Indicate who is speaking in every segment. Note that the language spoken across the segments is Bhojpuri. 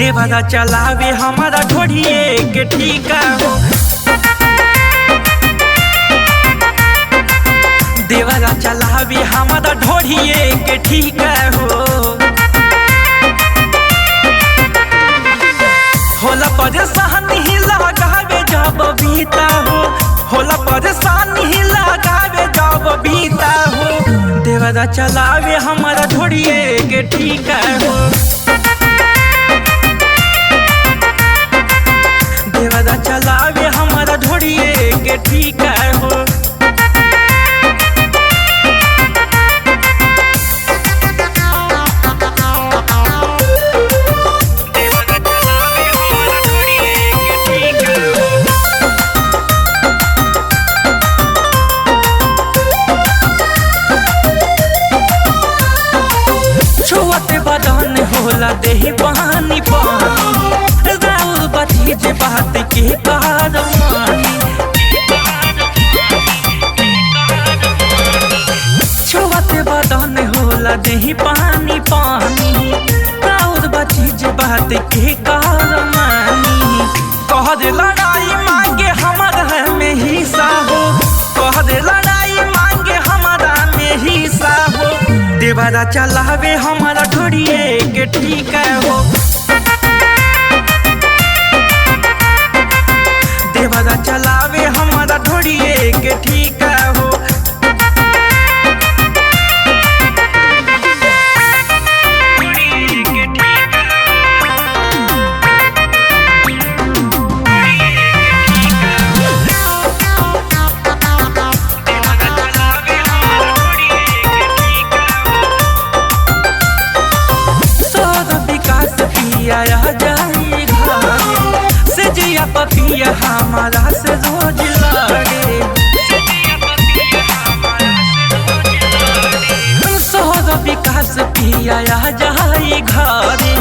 Speaker 1: देवरा चलावे हमारा ढोढ़िए के ठीका हो। देवरा चलावे हमारा ढोढ़िए के ठीका हो। होला परेशानी ही लगावे जब बीता हो। होला परेशानी ही लगावे जब बीता हो। देवरा चलावे हमारा ढोढ़िए के ठीका हो। देवरा चलावे हमारा ढोढ़िए के ठीका हो। बदन होला देही पानी पानी राउर बची जे बात के कार मानी। छुआते बदन होला देही पानी पानी राउर बची जे बात के कार मानी। कह दे लड़ाई मांगे हमारा में हिस्सा हो। कह दे लड़ाई मांगे हमारा में हिस्सा हो। देवरा चलावे हमारा ढोढ़िए के ठीका हो। देवरा चलावे हमारा ढोढ़िए के ठीका हो। आया जाई घरे से जिया पपिया हमारा से रोज लड़े। सोहर विकास पिया जाई घरे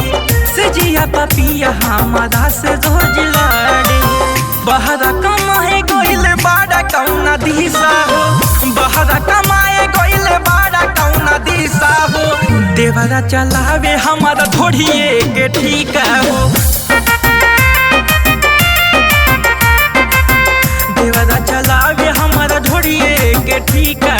Speaker 1: से जिया पपिया हमारा से रोज लड़े। बहरा कमाए गोइल बाड़ा कौना दिशा हो। बहरा कमाए गोइल बाड़ा कौना दिशा हो। देवरा चलावे हमारा ढोढ़िए के ठीका हो। देवरा चलावे हमारा ढोढ़िए के ठीका